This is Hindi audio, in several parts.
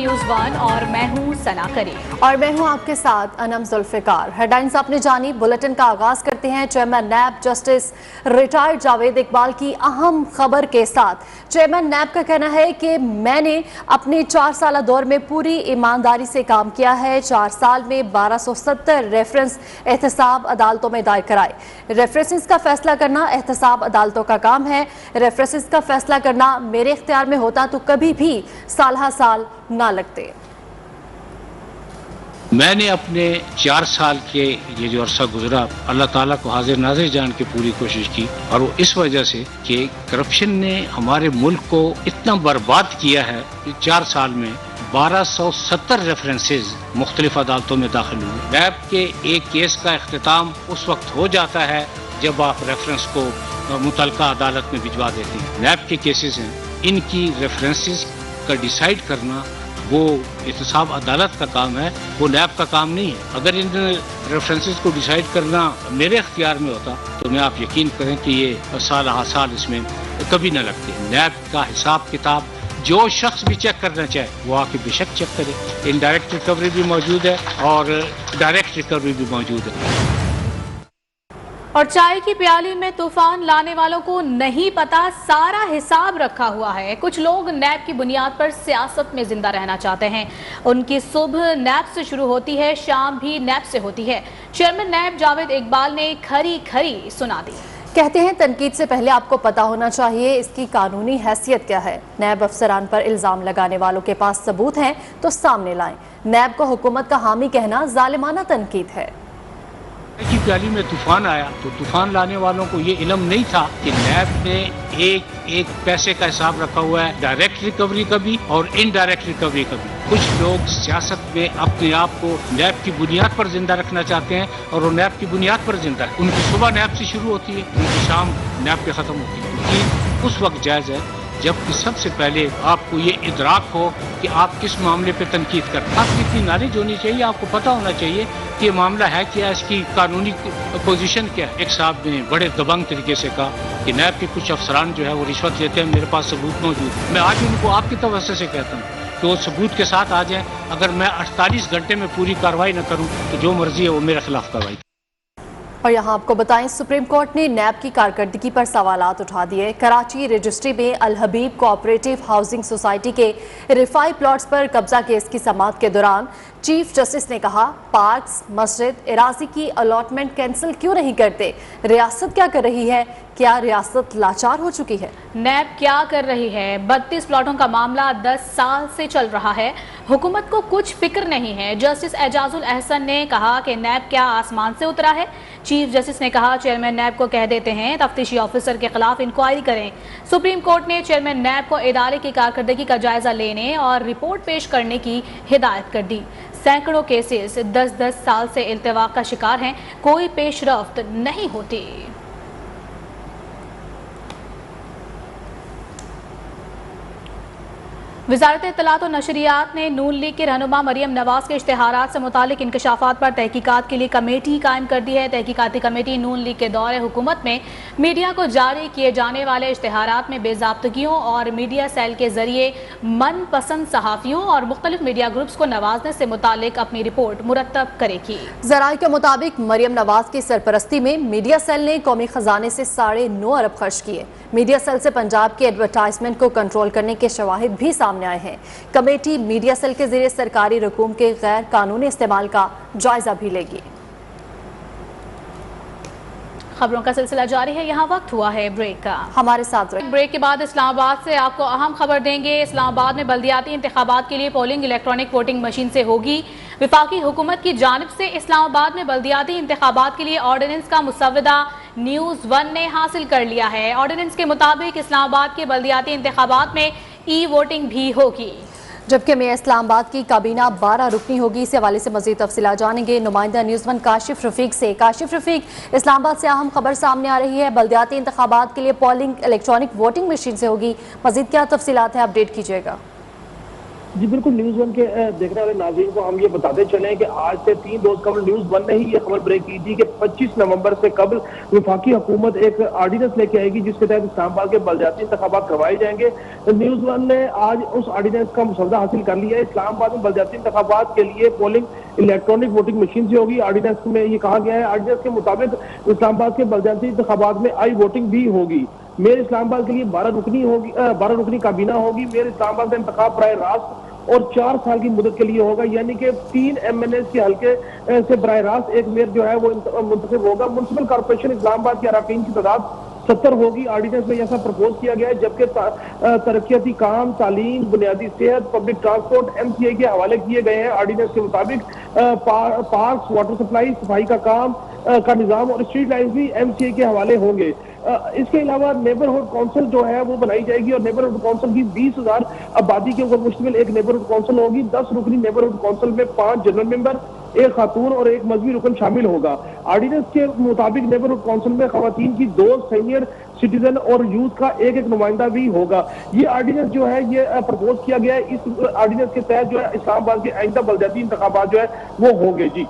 न्यूज़ वन और मैं हूं सना करीम और मैं हूं आपके साथ अनम जुल्फिकार। हेडलाइंस आपने जानी, बुलेटिन का आगाज करते हैं chairman NAB justice retired Javed Iqbal की अहम खबर के साथ। चेयरमैन नैब का कहना है कि मैंने अपने 4 साल दौर में पूरी ईमानदारी से काम किया है। 4 साल में 1270 रेफरेंस एहतसाब अदालतों में दायर कराए। रेफरेंसेस का फैसला करना एहतसाब अदालतों का काम है। रेफरेंसेस का फैसला करना मेरे इख्तियार में होता तो कभी भी साल ना लगते। मैंने अपने 4 साल के ये जो अरसा गुजरा, अल्लाह ताला को हाजिर नाजिर जान के पूरी कोशिश की, और वो इस वजह से कि करप्शन ने हमारे मुल्क को इतना बर्बाद किया है कि 4 साल में 1270 रेफरेंसेज मुख्तलिफ अदालतों में दाखिल हुए। नैब के एक केस का इख्तिताम उस वक्त हो जाता है जब आप रेफरेंस को मुतलका अदालत में भिजवा देते हैं। नैब के केसेस हैं, इनकी रेफरेंसेस का डिसाइड करना वो एहतसाब अदालत का काम है, वो नैब का काम नहीं है। अगर इन रेफरेंसेस को डिसाइड करना मेरे इख्तियार में होता तो मैं आप यकीन करें कि ये साल इसमें कभी न लगते। नैब का हिसाब किताब जो शख्स भी चेक करना चाहे वो आके बेशक चेक करे। इनडायरेक्ट रिकवरी भी मौजूद है और डायरेक्ट रिकवरी भी मौजूद है। और चाय की प्याली में तूफान लाने वालों को नहीं पता सारा हिसाब रखा हुआ है। कुछ लोग नैब की बुनियाद पर सियासत में जिंदा रहना चाहते हैं। उनकी सुबह नैब से शुरू होती है, शाम भी नैब से होती है। चेयरमैन नैब जावेद इकबाल ने खरी खरी सुना दी। कहते हैं तनकीद से पहले आपको पता होना चाहिए इसकी कानूनी हैसियत क्या है। नैब अफसरान पर इल्जाम लगाने वालों के पास सबूत हैं तो सामने लाएं। नैब को हुकूमत का हामी कहना जालिमाना तनकीद है। की प्याली में तूफान आया तो तूफान लाने वालों को ये इल्म नहीं था कि नैब ने एक पैसे का हिसाब रखा हुआ है, डायरेक्ट रिकवरी का भी और इनडायरेक्ट रिकवरी का भी। कुछ लोग सियासत में अपने आप को नैब की बुनियाद पर जिंदा रखना चाहते हैं और वो नैब की बुनियाद पर जिंदा है। उनकी सुबह नैब से शुरू होती है, उनकी शाम नैब पे खत्म होती है। उनकी उस वक्त जायज है जबकि सबसे पहले आपको ये इदराक हो कि आप किस मामले पे तनकीद करते हैं। आपकी इतनी नॉलेज होनी चाहिए, आपको पता होना चाहिए कि ये मामला है क्या, इसकी कानूनी पोजीशन क्या है। एक साहब ने बड़े दबंग तरीके से कहा कि नैब के कुछ अफसरान जो है वो रिश्वत लेते हैं, मेरे पास सबूत मौजूद है। मैं आज उनको आपकी तवज्जो से कहता हूँ कि वो सबूत के साथ आ जाएं। अगर मैं 48 घंटे में पूरी कार्रवाई न करूँ तो जो मर्जी है वो मेरे खिलाफ कार्रवाई। और यहाँ आपको बताएं, सुप्रीम कोर्ट ने नैब की कारकर्दगी पर सवालात उठा दिए। कराची रजिस्ट्री में अल हबीब कोऑपरेटिव हाउसिंग सोसाइटी के रिफाई प्लॉट्स पर कब्जा केस की समाअत के दौरान चीफ जस्टिस ने कहा, पार्क्स, मस्जिद, इराजी की अलॉटमेंट कैंसिल क्यों नहीं करते? रियासत क्या कर रही है? क्या रियासत लाचार हो चुकी है? नैब क्या कर रही है? 32 प्लॉटों का मामला 10 साल से चल रहा है, हुकूमत को कुछ फिक्र नहीं है। जस्टिस एजाजुल अहसन ने कहा कि नैब क्या आसमान से उतरा है? चीफ जस्टिस ने कहा, चेयरमैन नैब को कह देते हैं तफ्तीशी ऑफिसर के खिलाफ इंक्वायरी करें। सुप्रीम कोर्ट ने चेयरमैन नैब को इदारे की कारकर्दगी का जायजा लेने और रिपोर्ट पेश करने की हिदायत कर दी। सैकड़ों केसेस 10-10 साल से इल्तिवाक का शिकार हैं, कोई पेशरफ्त नहीं होती। वज़ारत इत्तलात और नशरियात ने नून लीग के रहनुमा मरियम नवाज के इश्तिहारात से मुतालिक इंकशाफात पर तहकीकात के लिए कमेटी कायम कर दी है। तहकीकाती कमेटी नून लीग के दौरे हुकूमत में मीडिया को जारी किए जाने वाले इश्तिहारात में बेज़ाब्तगियों और मीडिया सेल के जरिए मनपसंद सहाफ़ियों और मुख्तलिफ मीडिया ग्रुप्स को नवाजने से मुतालिक अपनी रिपोर्ट मुरतब करेगी। ज़राए के मुताबिक मरियम नवाज की सरपरस्ती में मीडिया सेल ने कौमी खजाने से 9.5 अरब खर्च किए। मीडिया सेल से पंजाब की एडवर्टाइजमेंट को कंट्रोल करने के शवाहिद भी सामने आए हैं। कमेटी मीडिया सेल के जरिए सरकारी रकूम के गैर कानूनी इस्तेमाल का जायजा भी लेगी। खबरों का सिलसिला जारी है, यहाँ वक्त हुआ है ब्रेक का। हमारे साथ ब्रेक के बाद इस्लामाबाद से आपको अहम खबर देंगे। इस्लामाबाद में बल्दियाती इंतखाबात के लिए पोलिंग इलेक्ट्रॉनिक वोटिंग मशीन से होगी। विफाकी हुकूमत की जानिब से इस्लामाबाद में बल्दियाती इंतखाबात के लिए ऑर्डिनेंस का मुसव्वदा न्यूज़ वन ने हासिल कर लिया है। ऑर्डिनेंस के मुताबिक इस्लामाबाद के बल्दियाती इंतखाबात में ई वोटिंग भी होगी, जबकि में इस्लामाबाद की काबीना 12 रुकनी होगी। इस हवाले से मज़ीद तफसीलात जानेंगे नुमाइंदा न्यूज़ वन काशिफ रफीक से। काशिफ रफीक, इस्लामाबाद से अहम खबर सामने आ रही है, बल्दियाती इंतखाबात के लिए पोलिंग इलेक्ट्रॉनिक वोटिंग मशीन से होगी। मज़ीद क्या तफसीलात है, अपडेट कीजिएगा। जी बिल्कुल, न्यूज वन के देखने वाले नाज़रीन को हम ये बताते चले कि आज से 3 रोज कबल न्यूज वन ने ही ये खबर ब्रेक की थी कि 25 नवंबर से कबल वफाकी हुकूमत एक ऑर्डिनेंस लेके आएगी जिसके तहत इस्लामाबाद के बलदियाती इंतखाबात करवाए जाएंगे। न्यूज वन ने आज उस ऑर्डिनेंस का मसौदा हासिल कर लिया है। इस्लामाबाद में बलदियाती इंतखाबात के लिए पोलिंग इलेक्ट्रॉनिक वोटिंग मशीन से होगी। ऑर्डिनेंस में ये कहा गया है, ऑर्डिनेंस के मुताबिक इस्लामाबाद के बलदियाती इंतखाबात में आई वोटिंग भी होगी। मेयर इस्लामाबाद के लिए 12 रुकनी काबीना होगी। मेयर इस्लामाबाद का इंतखाब बराह रास्त और 4 साल की मुद्दत के लिए होगा, यानी कि 3 MNA के हल्के से बराह रास्त एक मेयर जो है वो मुंतखब होगा। म्युनिसिपल कॉर्पोरेशन इस्लामाबाद के अरकान की तादाद 70 होगी। ऑर्डिनेंस में ऐसा प्रपोज किया गया है, जबकि तरक्याती काम, तालीम, बुनियादी सेहत, पब्लिक ट्रांसपोर्ट MCA के हवाले किए गए हैं। ऑर्डिनेंस के मुताबिक पार्क, वाटर सप्लाई, सफाई का काम का निजाम और स्ट्रीट लाइट भी MCA के हवाले होंगे। इसके अलावा नेबरहुड काउंसिल जो है वो बनाई जाएगी और नेबरहुड काउंसिल की 20,000 आबादी के ऊपर मुश्तमिल एक नेबरहुड काउंसिल होगी। 10 रुकनी नेबरहुड काउंसिल में 5 जनरल मेंबर, एक खातून और एक मजहबी रुकन शामिल होगा। ऑर्डिनेंस के मुताबिक नेबरहुड काउंसिल में खवातीन की 2 सीनियर सिटीजन और यूथ का एक नुमाइंदा भी होगा। ये ऑर्डिनेंस जो है ये प्रपोज किया गया है। इस ऑर्डिनेंस के तहत जो है इस्लामाबाद के आइंदा बलदियाती इंतखाबात जो है वो होंगे। जी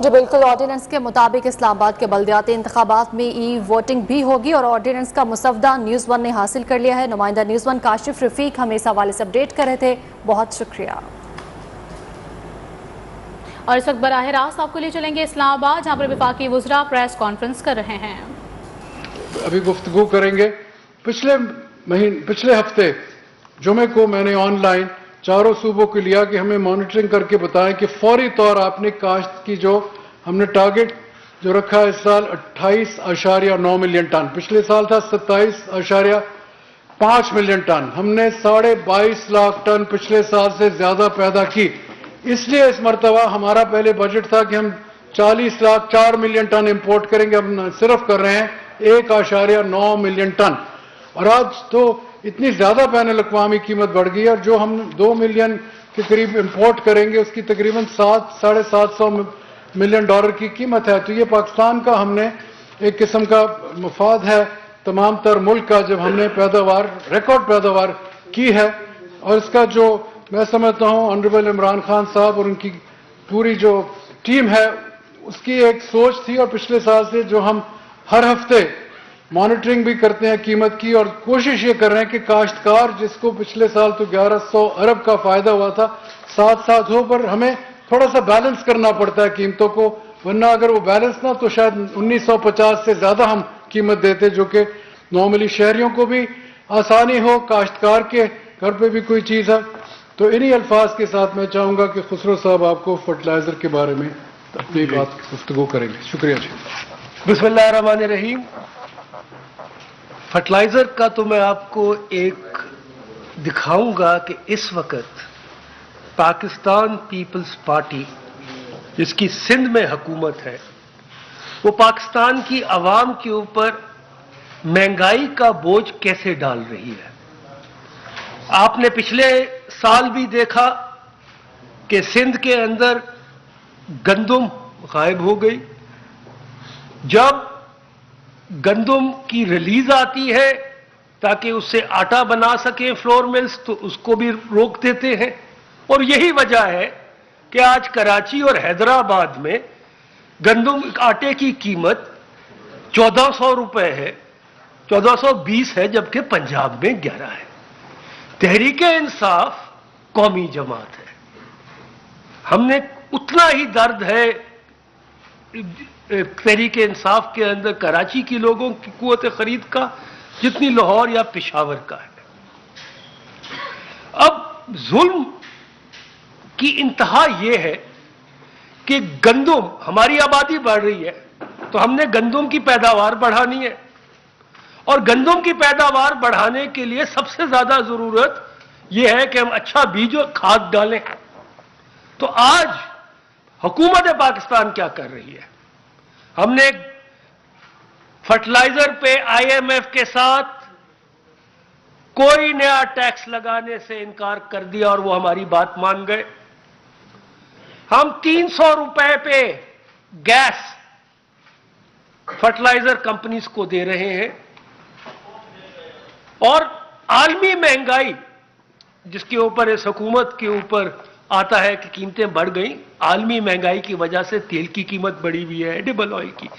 बिल्कुल, ऑर्डिनेंस के मुताबिक इस्लामाबाद के बलदियाती इंतखाबात में वोटिंग भी होगी और ऑर्डिनेंस का मुसवदा न्यूज़ वन ने हासिल कर लिया है। नुमाइंदा न्यूज़ वन काशिफ रफीक हमें इस हवाले से अपडेट कर रहे थे, बहुत शुक्रिया। और इस वक्त बराह रास्त आपको ले चलेंगे इस्लामाबाद, जहां पर वफाकी वुज़रा प्रेस कॉन्फ्रेंस कर रहे हैं। अभी गुफ्तगू करेंगे। पिछले हफ्ते जुमे को मैंने ऑनलाइन चारों सूबों को लिया कि हमें मॉनिटरिंग करके बताएं कि फौरी तौर आपने काश्त की जो हमने टारगेट जो रखा है इस साल 28.9 मिलियन टन, पिछले साल था 27.5 मिलियन टन, हमने 22.5 लाख टन पिछले साल से ज्यादा पैदा की। इसलिए इस मरतबा हमारा पहले बजट था कि हम 40.4 मिलियन टन इंपोर्ट करेंगे, हम सिर्फ कर रहे हैं 1.9 मिलियन टन। और आज तो इतनी ज्यादा बैनुल अक़वामी कीमत बढ़ गई है और जो हम 2 मिलियन के करीब इंपोर्ट करेंगे उसकी तकरीबन 700-750 मिलियन डॉलर की कीमत है। तो ये पाकिस्तान का हमने एक किस्म का मफाद है तमाम तर मुल्क का, जब हमने पैदावार रिकॉर्ड पैदावार की है। और इसका जो मैं समझता हूँ ऑनरेबल इमरान खान साहब और उनकी पूरी जो टीम है उसकी एक सोच थी। और पिछले साल से जो हम हर हफ्ते मॉनिटरिंग भी करते हैं कीमत की और कोशिश ये कर रहे हैं कि काश्तकार जिसको पिछले साल तो 1100 अरब का फायदा हुआ था, साथ साथ हो, पर हमें थोड़ा सा बैलेंस करना पड़ता है कीमतों को, वरना अगर वो बैलेंस ना तो शायद 1950 से ज्यादा हम कीमत देते, जो कि नॉर्मली शहरियों को भी आसानी हो, काश्तकार के घर पे भी कोई चीज है। तो इन्हीं अल्फाज के साथ मैं चाहूंगा कि खुसरो साहब आपको फर्टिलाइजर के बारे में अपनी बात गुफ्तगू करेंगे। शुक्रिया जी। बिस्मिल्लाहिर्रहमानिर्रहीम। फर्टिलाइजर का तो मैं आपको एक दिखाऊंगा कि इस वक्त पाकिस्तान पीपल्स पार्टी जिसकी सिंध में हुकूमत है वो पाकिस्तान की आवाम के ऊपर महंगाई का बोझ कैसे डाल रही है। आपने पिछले साल भी देखा कि सिंध के अंदर गंदुम गायब हो गई। जब गंदुम की रिलीज आती है ताकि उससे आटा बना सके फ्लोर मिल्स, तो उसको भी रोक देते हैं। और यही वजह है कि आज कराची और हैदराबाद में गंदुम आटे की कीमत 1400 रुपए है, 1420 है, जबकि पंजाब में 11 है। तहरीके इंसाफ कौमी जमात है, हमने उतना ही दर्द है तहरीके इंसाफ के अंदर कराची के लोगों की कुव्वत खरीद का जितनी लाहौर या पेशावर का है। अब जुल्म की इंतहा यह है कि गंदुम, हमारी आबादी बढ़ रही है तो हमने गंदुम की पैदावार बढ़ानी है, और गंदुम की पैदावार बढ़ाने के लिए सबसे ज्यादा जरूरत यह है कि हम अच्छा बीज और खाद डालें। तो आज हुकूमत पाकिस्तान क्या कर रही है, हमने फर्टिलाइजर पे IMF के साथ कोई नया टैक्स लगाने से इनकार कर दिया और वो हमारी बात मान गए। हम 300 रुपए पे गैस फर्टिलाइजर कंपनीज को दे रहे हैं, और आलमी महंगाई जिसके ऊपर इस हुकूमत के ऊपर आता है कि कीमतें बढ़ गई, आलमी महंगाई की वजह से तेल की कीमत बढ़ी हुई है, एडिबल ऑयल की।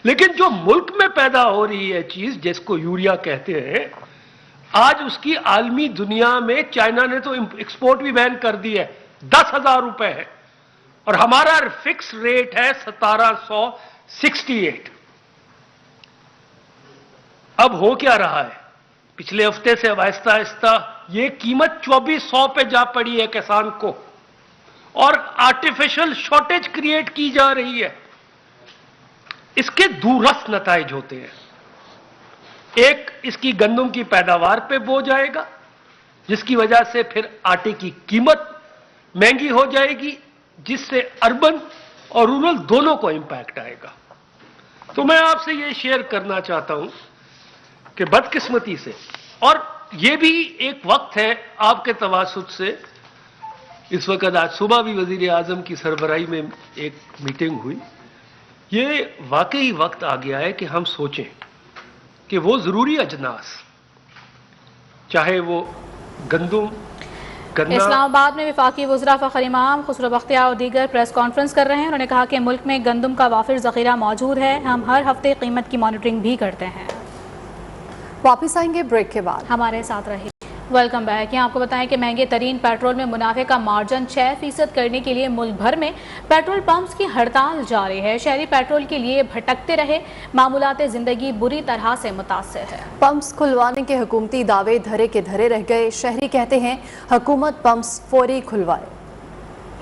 लेकिन जो मुल्क में पैदा हो रही है चीज, जिसको यूरिया कहते हैं, आज उसकी आलमी दुनिया में चाइना ने तो एक्सपोर्ट भी बैन कर दी है, 10,000 रुपए है, और हमारा फिक्स रेट है 1768। अब हो क्या रहा है, पिछले हफ्ते से अब आहिस्ता आहिस्ता ये कीमत 2400 पे जा पड़ी है किसान को, और आर्टिफिशियल शॉर्टेज क्रिएट की जा रही है। इसके दूरस्थ नताइज होते हैं। एक, इसकी गंदम की पैदावार पे बोझ आएगा, जिसकी वजह से फिर आटे की कीमत महंगी हो जाएगी, जिससे अर्बन और रूरल दोनों को इंपैक्ट आएगा। तो मैं आपसे ये शेयर करना चाहता हूं कि बदकिस्मती से, और ये भी एक वक्त है आपके तवासुत से, इस वक्त आज सुबह भी वजीर आजम की सरबराही में एक मीटिंग हुई, ये वाकई वक्त आ गया है कि हम सोचें कि वो जरूरी अजनास, चाहे वो गंदम, गन्ना। इस्लामाबाद में वफाकी वज़रा फ़खर इमाम, खुसरो बख्तियार और दीगर प्रेस कॉन्फ्रेंस कर रहे हैं। उन्होंने कहा कि मुल्क में गंदम का वाफिर ज़ख़ीरा मौजूद है, हम हर हफ्ते कीमत की मॉनिटरिंग भी करते हैं। वापिस आएंगे ब्रेक के बाद, हमारे साथ रहिए। Welcome back. यहाँ आपको बताएं कि महंगे तरीन पेट्रोल में मुनाफे का मार्जिन 6% करने के लिए मुल्क भर में पेट्रोल पंप्स की हड़ताल जारी है। शहरी पेट्रोल के लिए भटकते रहे, मामूलाते जिंदगी बुरी तरह से मुतासिर है। पंप्स खुलवाने के हुकूमती दावे धरे के धरे रह गए। शहरी कहते हैं हुकूमत पंप्स फौरी खुलवाए।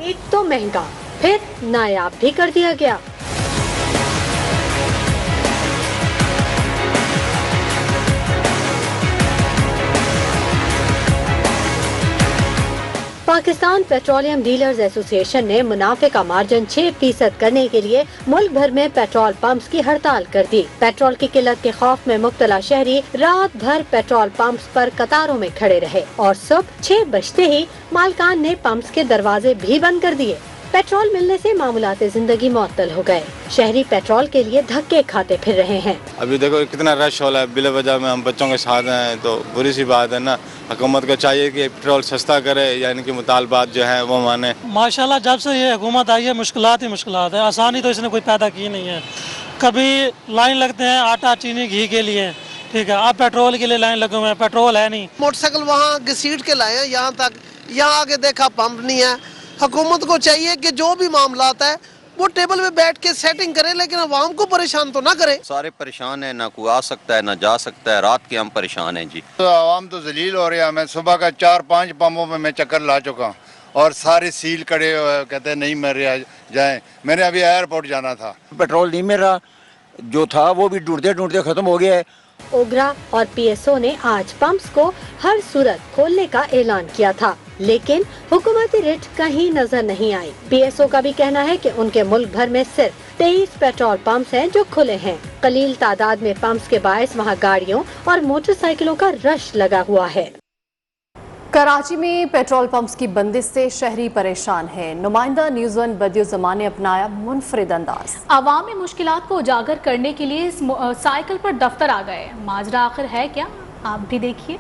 एक तो महंगा, फिर नायाब भी कर दिया गया। पाकिस्तान पेट्रोलियम डीलर्स एसोसिएशन ने मुनाफे का मार्जिन 6% करने के लिए मुल्क भर में पेट्रोल पंप्स की हड़ताल कर दी। पेट्रोल की किल्लत के खौफ में मुब्तला शहरी रात भर पेट्रोल पंप्स पर कतारों में खड़े रहे और सुबह 6 बजते ही मालकान ने पंप्स के दरवाजे भी बंद कर दिए। पेट्रोल मिलने से मामूलाते जिंदगी मुअत्तल हो गए। शहरी पेट्रोल के लिए धक्के खाते फिर रहे हैं। अभी देखो कितना रश हो रहा है, बिला वजह में हम बच्चों के साथ हैं, तो बुरी सी बात है ना। हुकूमत को चाहिए कि पेट्रोल सस्ता करे, या इनकी मुतालबात जो है वो माने। माशाल्लाह जब से ये हुकूमत आई है मुश्किलात ही मुश्किलात है, आसानी तो इसने कोई पैदा की नहीं है। कभी लाइन लगते हैं आटा चीनी घी के लिए, ठीक है, अब पेट्रोल के लिए लाइन लगे हुए हैं, पेट्रोल है नहीं। मोटरसाइकिल वहाँ घसीट के लाए हैं यहाँ तक, यहाँ आके देखा पंप नहीं है। हुकूमत को चाहिए कि जो भी मामलात है वो टेबल पे बैठ के सेटिंग करे, लेकिन अवाम को परेशान तो ना करे। सारे परेशान है, ना कोई आ सकता है ना जा सकता है, रात के हम परेशान हैं जी। तो आवाम तो जलील हो रही है। मैं सुबह का 4-5 पंपों में मैं चक्कर ला चुका हूँ और सारे सील खड़े कहते हैं नहीं मिल रहा, जाए। मैंने अभी एयरपोर्ट जाना था, पेट्रोल नहीं मिल रहा, जो था वो भी ढूंढते ढूंढते खत्म हो गया है। ओगरा और पीएसओ ने आज पंप्स को हर सूरत खोलने का ऐलान किया था, लेकिन हुकूमती रिट कहीं नजर नहीं आई। पीएसओ का भी कहना है कि उनके मुल्क भर में सिर्फ 23 पेट्रोल पंप्स हैं जो खुले हैं। कलील तादाद में पंप्स के बायस वहां गाड़ियों और मोटरसाइकिलों का रश लगा हुआ है। कराची में पेट्रोल पंप्स की बंदिश से शहरी परेशान है। नुमाइंदा न्यूज़ वन बदियुज़्ज़मान ने अपनाया मुनफरिद अंदाज। अवामी मुश्किलात को उजागर करने के लिए साइकिल पर दफ्तर आ गए। माजरा आखिर है क्या, आप भी देखिए।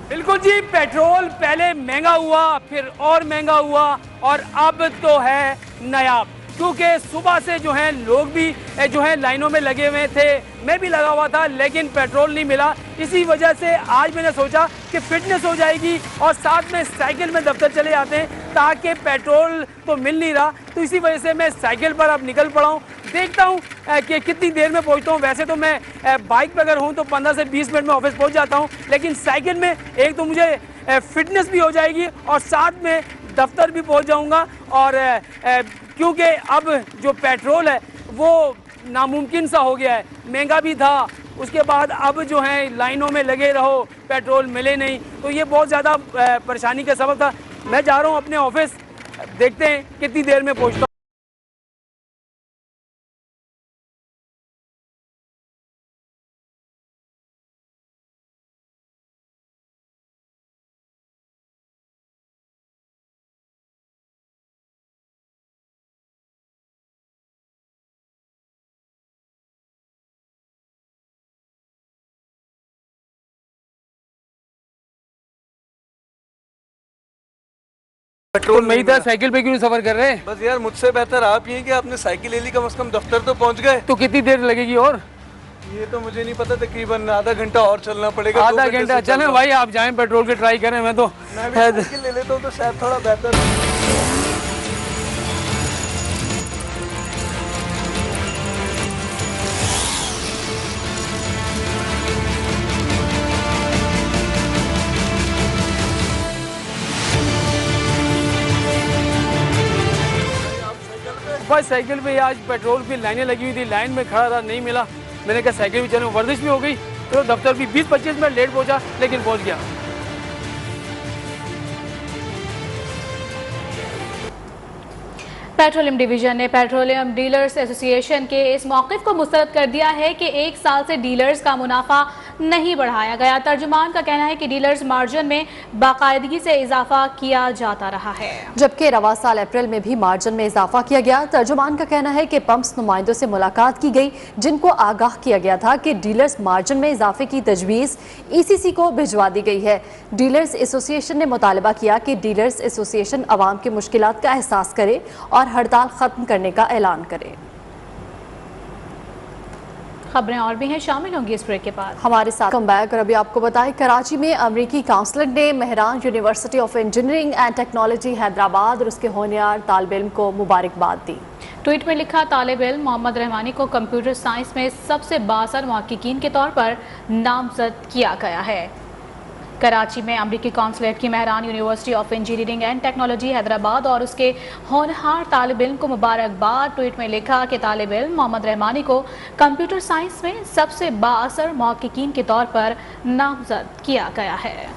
बिल्कुल जी, पेट्रोल पहले महंगा हुआ, फिर और महंगा हुआ, और अब तो है नायाब। क्योंकि सुबह से जो है लोग भी जो है लाइनों में लगे हुए थे, मैं भी लगा हुआ था, लेकिन पेट्रोल नहीं मिला। इसी वजह से आज मैंने सोचा कि फिटनेस हो जाएगी और साथ में साइकिल में दफ्तर चले जाते हैं, ताकि पेट्रोल तो मिल नहीं रहा। तो इसी वजह से मैं साइकिल पर अब निकल पड़ा हूँ। देखता हूँ कि कितनी देर में पहुँचता हूँ। वैसे तो मैं बाइक पर अगर हूँ तो 15 से 20 मिनट में ऑफिस पहुँच जाता हूँ, लेकिन साइकिल में एक तो मुझे फिटनेस भी हो जाएगी और साथ में दफ्तर भी पहुँच जाऊँगा। और क्योंकि अब जो पेट्रोल है वो नामुमकिन सा हो गया है, महंगा भी था, उसके बाद अब जो है लाइनों में लगे रहो, पेट्रोल मिले नहीं, तो ये बहुत ज़्यादा परेशानी का सबब था। मैं जा रहा हूँ अपने ऑफिस, देखते हैं कितनी देर में पहुँचता हूँ। पेट्रोल नहीं था, साइकिल पे क्यों सफर कर रहे हैं? बस यार मुझसे बेहतर आप ही कि आपने साइकिल ले ली, कम से कम दफ्तर तो पहुंच गए। तो कितनी देर लगेगी और? ये तो मुझे नहीं पता, तकरीबन आधा घंटा और चलना पड़ेगा। आधा घंटा? चलें भाई, आप जाएं पेट्रोल के ट्राई करें, मैं तो साइकिल ले लेता हूँ तो शायद थोड़ा बेहतर। बस साइकिल पे आज पेट्रोल की लाइनें लगी हुई थी, लाइन में खड़ा था, नहीं मिला। मैंने कहा साइकिल भी चलूं, वर्जिश भी हो गई, तो दफ्तर भी 20-25 मिनट लेट पहुंचा, लेकिन पहुंच गया। पेट्रोलियम डिवीजन ने पेट्रोलियम डीलर्स एसोसिएशन के इस मौक़िफ़ को मुस्तरद कर दिया है कि 1 साल से डीलर्स का मुनाफा नहीं बढ़ाया गया। तर्जुमान का कहना है कि डीलर्स मार्जिन में बाकायदगी से इजाफा किया जाता रहा है, जबकि रवा साल अप्रैल में भी मार्जिन में इजाफा किया गया। तर्जुमान का कहना है कि पंप्स नुमाइंदों से मुलाकात की गई, जिनको आगाह किया गया था कि डीलर्स मार्जिन में इजाफे की तजवीज़ ECC को भिजवा दी गई है। डीलर्स एसोसिएशन ने मुतालबा किया कि डीलर्स एसोसिएशन अवाम की मुश्किलात का एहसास करे और हड़ताल खत्म करने का ऐलान करे। खबरें और भी हैं, शामिल होंगी इस ब्रेक के बाद। हमारे साथ कम बैक। और अभी आपको बताएं, कराची में अमरीकी काउंसलर ने Mehran university of engineering and technology Hyderabad और उसके होनहार तालिब इल्म को मुबारकबाद दी। ट्वीट में लिखा, तालिब इल्म मोहम्मद रहमानी को कंप्यूटर साइंस में सबसे बाअसर मुहक्किकीन के तौर पर नामजद किया गया है। कराची में अमरीकी कॉन्सुलेट की Mehran university of engineering and technology Hyderabad और उसके होनहार तालिब इल्म को मुबारकबाद। ट्वीट में लिखा कि तालिब इल्म मोहम्मद रहमानी को कंप्यूटर साइंस में सबसे बाअसर मुहक्किकीन के तौर पर नामजद किया गया है।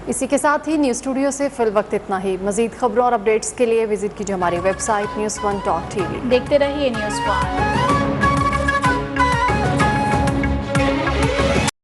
इसी के साथ ही न्यूज़ स्टूडियो से फिल वक्त इतना ही। मजीद खबरों और अपडेट्स के लिए विजिट कीजिए हमारी वेबसाइट news1.tv। देखते रहिए News1।